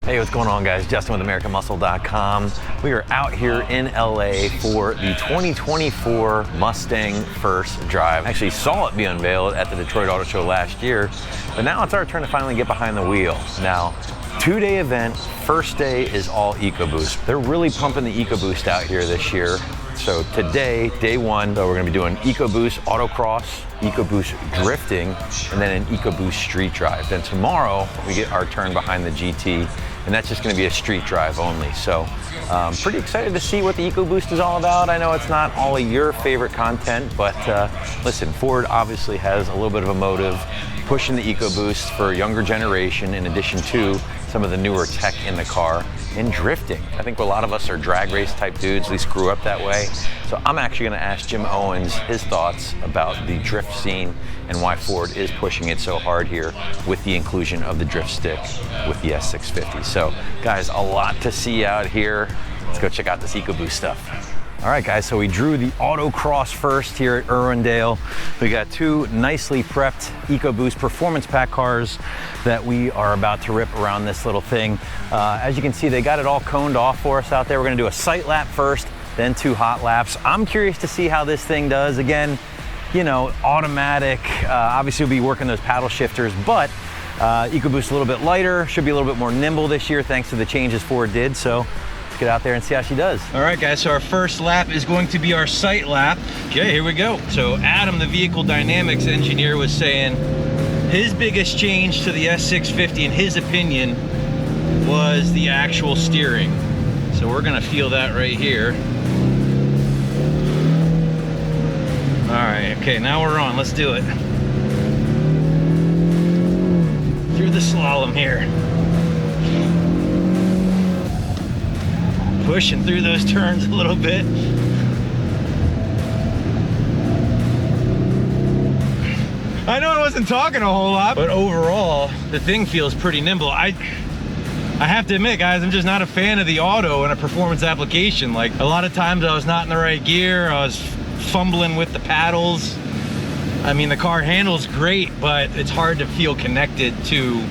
Hey, what's going on, guys? Justin with AmericanMuscle.com. We are out here in LA for the 2024 Mustang First Drive. I actually saw it be unveiled at the Detroit Auto Show last year, but now it's our turn to finally get behind the wheel. Now, two-day event, first day is all EcoBoost. They're really pumping the EcoBoost out here this year. So today, day one, we're gonna be doing EcoBoost Autocross, EcoBoost Drifting, and then an EcoBoost Street Drive. Then tomorrow, we get our turn behind the GT, and that's just gonna be a street drive only. So pretty excited to see what the EcoBoost is all about. I know it's not all of your favorite content, but listen, Ford obviously has a little bit of a motive pushing the EcoBoost for a younger generation, in addition to some of the newer tech in the car, and drifting. I think a lot of us are drag race type dudes, at least grew up that way. So I'm actually gonna ask Jim Owens his thoughts about the drift scene and why Ford is pushing it so hard here with the inclusion of the drift stick with the S650. So guys, a lot to see out here. Let's go check out this EcoBoost stuff. All right, guys, so we drew the Autocross first here at Irwindale. We got two nicely prepped EcoBoost Performance Pack cars that we are about to rip around this little thing. As you can see, they got it all coned off for us out there. We're gonna do a sight lap first, then 2 hot laps. I'm curious to see how this thing does. Again, you know, automatic, obviously we'll be working those paddle shifters, but EcoBoost a little bit lighter, should be a little bit more nimble this year thanks to the changes Ford did. So let's get out there and see how she does. All right, guys, so our first lap is going to be our sight lap. Okay, here we go. So Adam, the vehicle dynamics engineer, was saying his biggest change to the S650, in his opinion, was the actual steering. So we're gonna feel that right here. All right, okay, now we're on, let's do it. Through the slalom here. Pushing through those turns a little bit. I know I wasn't talking a whole lot, but overall, the thing feels pretty nimble. I have to admit, guys, I'm just not a fan of the auto in a performance application. Like, a lot of times I was not in the right gear, I was fumbling with the paddles. I mean, the car handles great, but it's hard to feel connected to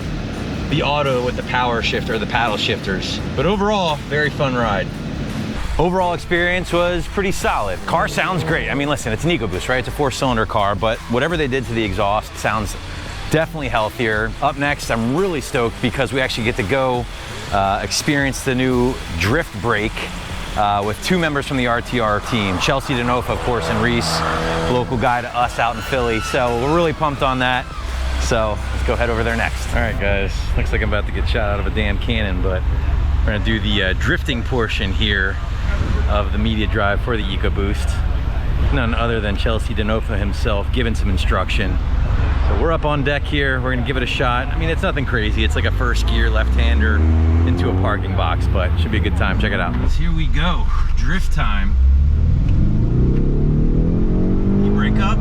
the auto with the power shifter, the paddle shifters. But overall, very fun ride. Overall experience was pretty solid. Car sounds great. I mean, listen, it's an EcoBoost, right? It's a 4-cylinder car, but whatever they did to the exhaust sounds definitely healthier. Up next, I'm really stoked because we actually get to go experience the new drift brake with 2 members from the RTR team, Chelsea DeNofa, of course, and Reese, local guy to us out in Philly. So we're really pumped on that. So let's go head over there next. All right, guys, looks like I'm about to get shot out of a damn cannon, but we're gonna do the drifting portion here of the media drive for the EcoBoost. None other than Chelsea DeNofa himself giving some instruction. So we're up on deck here, we're gonna give it a shot. I mean, it's nothing crazy. It's like a first gear left-hander into a parking box, but it should be a good time. Check it out. So here we go, drift time. You brake up.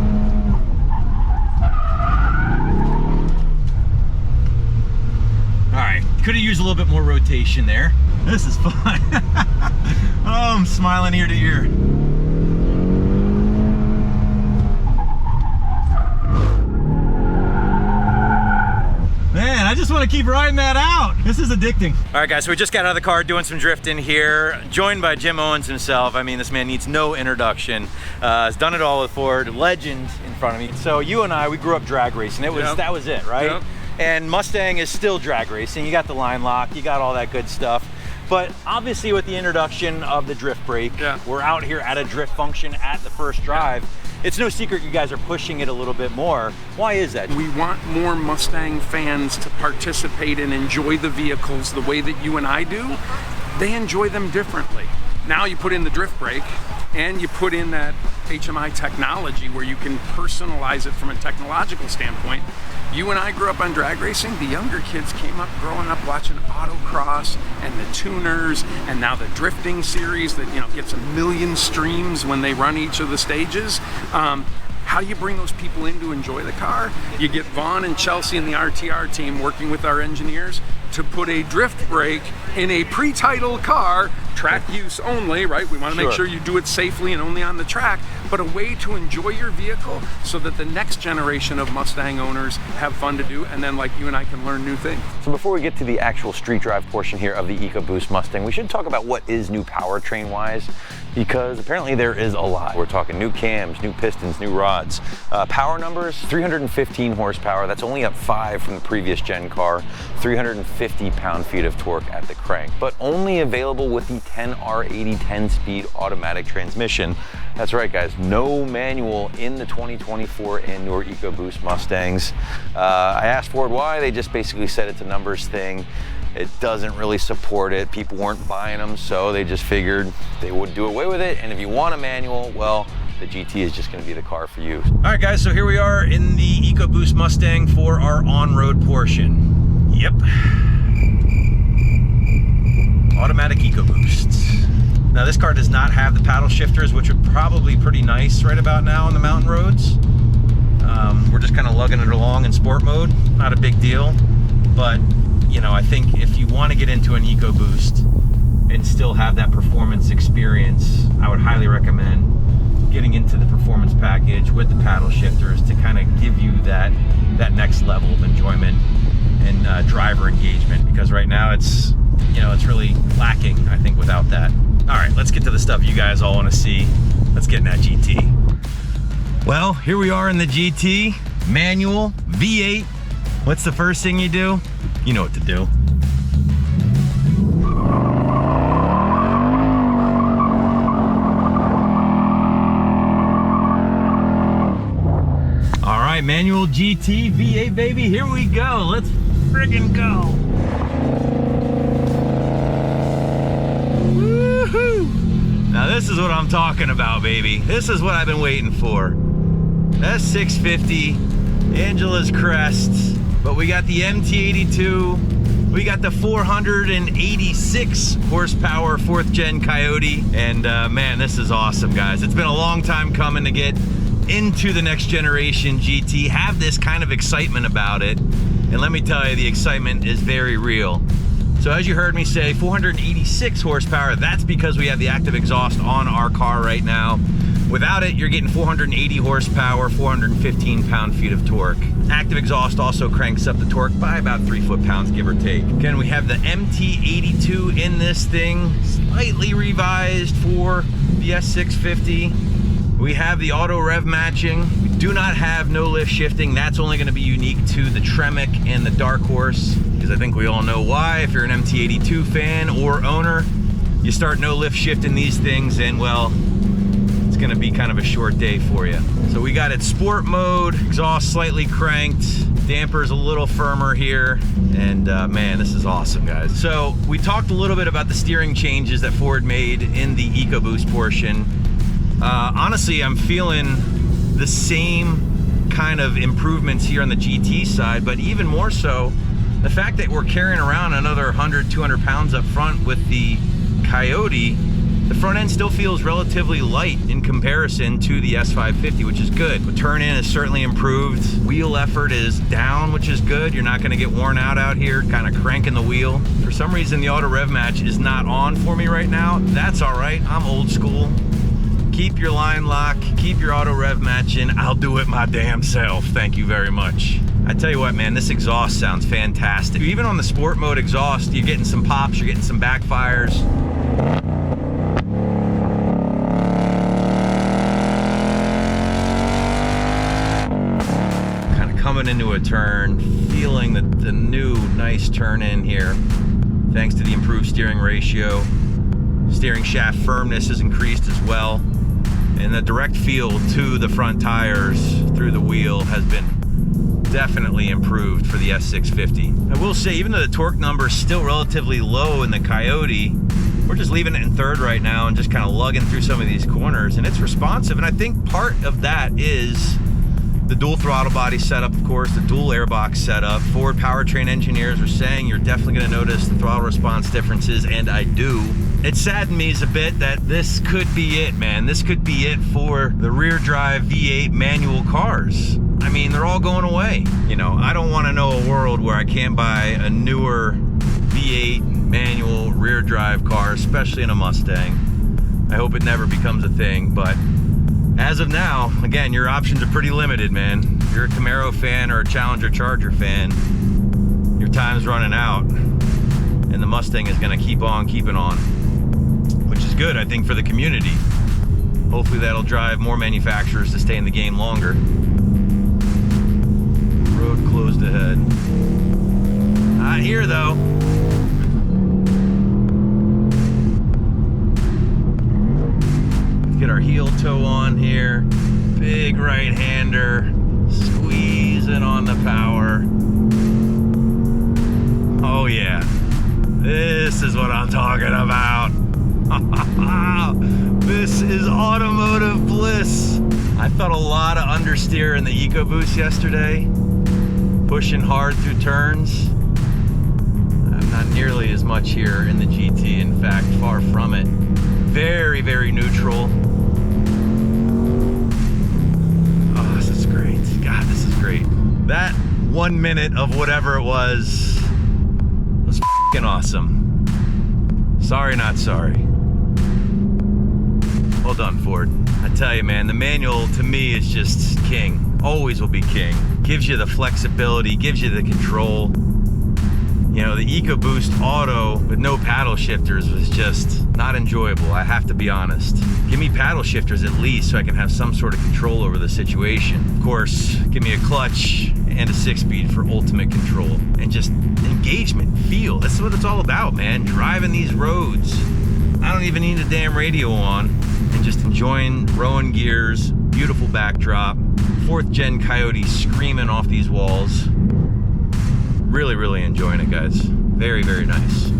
All right, could have used a little bit more rotation there. This is fun. Oh, I'm smiling ear to ear. Man, I just want to keep riding that out. This is addicting. All right, guys, so we just got out of the car doing some drifting here, joined by Jim Owens himself. I mean, this man needs no introduction. Has done it all with Ford, legend in front of me. So you and I, we grew up drag racing. That was it, right? Yep. And Mustang is still drag racing. You got the line lock, you got all that good stuff. But obviously with the introduction of the drift brake, we're out here at a drift function at the first drive. It's no secret you guys are pushing it a little bit more. Why is that? We want more Mustang fans to participate and enjoy the vehicles the way that you and I do. They enjoy them differently. Now you put in the drift brake and you put in that HMI technology where you can personalize it from a technological standpoint. You and I grew up on drag racing. The younger kids came up growing up watching autocross and the tuners and now the drifting series that, you know, gets 1 million streams when they run each of the stages. How do you bring those people in to enjoy the car? You get Vaughn and Chelsea and the RTR team working with our engineers to put a drift brake in a pre-titled car, track use only, right? We want to make sure you do it safely and only on the track, but a way to enjoy your vehicle so that the next generation of Mustang owners have fun to do, and then like you and I can learn new things. So before we get to the actual street drive portion here of the EcoBoost Mustang, we should talk about what is new powertrain wise, because apparently there is a lot. We're talking new cams, new pistons, new rods. Power numbers, 315 horsepower. That's only up 5 from the previous gen car. 350 pound-feet of torque at the crank, but only available with the 10R80 10-speed automatic transmission. That's right, guys, no manual in the 2024 and newer EcoBoost Mustangs. I asked Ford why. They just basically said it's a numbers thing. It doesn't really support it. People weren't buying them, so they just figured they would do away with it. And if you want a manual, well, the GT is just gonna be the car for you. All right, guys, so here we are in the EcoBoost Mustang for our on-road portion. Yep. Automatic EcoBoost. Now, this car does not have the paddle shifters, which are probably pretty nice right about now on the mountain roads. We're just kind of lugging it along in sport mode. Not a big deal, but you know, I think if you want to get into an EcoBoost and still have that performance experience, I would highly recommend getting into the performance package with the paddle shifters to kind of give you that next level of enjoyment and driver engagement, because right now it's, you know, it's really lacking, I think, without that. All right, let's get to the stuff you guys all want to see. Let's get in that GT. Well, here we are in the GT, manual, V8. What's the first thing you do? You know what to do. All right, manual GT V8, baby, here we go. Let's friggin' go. Woohoo! Now this is what I'm talking about, baby. This is what I've been waiting for. S650, Angela's Crest, but we got the MT82, we got the 486 horsepower 4th gen Coyote, and man, this is awesome, guys. It's been a long time coming to get into the next generation GT, have this kind of excitement about it, and let me tell you, the excitement is very real. So as you heard me say, 486 horsepower, that's because we have the active exhaust on our car right now. Without it, you're getting 480 horsepower, 415 pound-feet of torque. Active exhaust also cranks up the torque by about 3 foot-pounds, give or take. Again, we have the MT82 in this thing, slightly revised for the S650. We have the auto rev matching. We do not have no lift shifting. That's only gonna be unique to the Tremec and the Dark Horse, because I think we all know why. If you're an MT82 fan or owner, you start no lift shifting these things, and well, gonna be kind of a short day for you. So we got it sport mode, exhaust slightly cranked, dampers a little firmer here, and man, this is awesome, guys. So we talked a little bit about the steering changes that Ford made in the EcoBoost portion. Honestly, I'm feeling the same kind of improvements here on the GT side, but even more so, the fact that we're carrying around another 100, 200 pounds up front with the Coyote, the front end still feels relatively light in comparison to the S550, which is good. The turn-in is certainly improved. Wheel effort is down, which is good. You're not gonna get worn out here, kind of cranking the wheel. For some reason, the auto rev match is not on for me right now. That's all right, I'm old school. Keep your line lock, keep your auto rev match in. I'll do it my damn self, thank you very much. I tell you what, man, this exhaust sounds fantastic. Even on the sport mode exhaust, you're getting some pops, you're getting some backfires. Coming into a turn, feeling the new nice turn in here, thanks to the improved steering ratio. Steering shaft firmness has increased as well, and the direct feel to the front tires through the wheel has been definitely improved for the S650. I will say, even though the torque number is still relatively low in the Coyote, we're just leaving it in third right now and just kind of lugging through some of these corners, and it's responsive. And I think part of that is the dual throttle body setup, of course, the dual airbox setup. Ford powertrain engineers are saying you're definitely going to notice the throttle response differences, and I do. It saddened me a bit that this could be it, man. This could be it for the rear drive V8 manual cars. I mean, they're all going away. You know, I don't want to know a world where I can't buy a newer V8 manual rear drive car, especially in a Mustang. I hope it never becomes a thing, but as of now, again, your options are pretty limited, man. If you're a Camaro fan or a Challenger Charger fan, your time's running out, and the Mustang is gonna keep on keeping on, which is good, I think, for the community. Hopefully that'll drive more manufacturers to stay in the game longer. Road closed ahead. Not here though. Let's get our heel toe on here. Big right-hander. Squeezing on the power. Oh yeah. This is what I'm talking about. This is automotive bliss. I felt a lot of understeer in the EcoBoost yesterday, pushing hard through turns. Not nearly as much here in the GT, in fact, far from it. Very, very neutral. Oh, this is great. God, this is great. That 1 minute of whatever it was f***ing awesome. Sorry, not sorry. Well done, Ford. I tell you, man, the manual to me is just king. Always will be king. Gives you the flexibility, gives you the control. You know, the EcoBoost Auto with no paddle shifters was just not enjoyable, I have to be honest. Give me paddle shifters at least so I can have some sort of control over the situation. Of course, give me a clutch and a 6-speed for ultimate control. And just engagement, feel. That's what it's all about, man. Driving these roads. I don't even need a damn radio on. And just enjoying Rowan gears, beautiful backdrop, 4th gen Coyote screaming off these walls. Really, really enjoying it, guys. Very, very nice.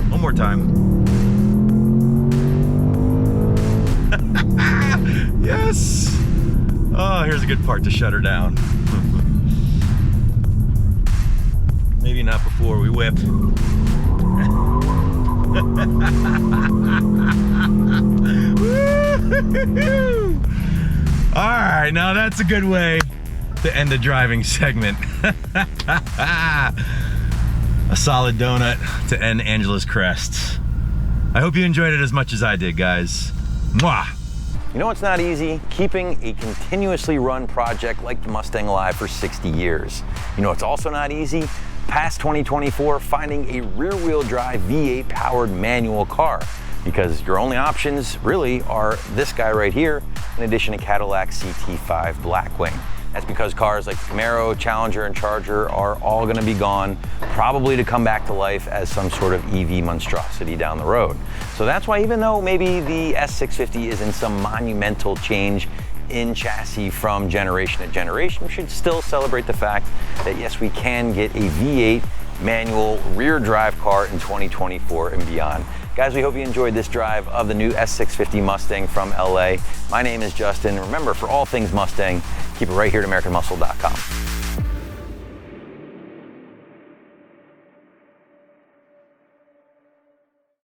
One more time. Yes! Oh, here's a good part to shut her down. Maybe not before we whip. All right, now that's a good way to end the driving segment. A solid donut to end Angela's crests. I hope you enjoyed it as much as I did, guys. Mwah! You know what's not easy? Keeping a continuously run project like the Mustang alive for 60 years. You know what's also not easy? Past 2024, finding a rear-wheel drive V8 powered manual car, because your only options really are this guy right here, in addition to Cadillac CT5 Blackwing. That's because cars like Camaro, Challenger, and Charger are all gonna be gone, probably to come back to life as some sort of EV monstrosity down the road. So that's why, even though maybe the S650 is in some monumental change in chassis from generation to generation, we should still celebrate the fact that yes, we can get a V8 manual rear drive car in 2024 and beyond. Guys, we hope you enjoyed this drive of the new S650 Mustang from LA. My name is Justin. Remember, for all things Mustang, keep it right here at AmericanMuscle.com.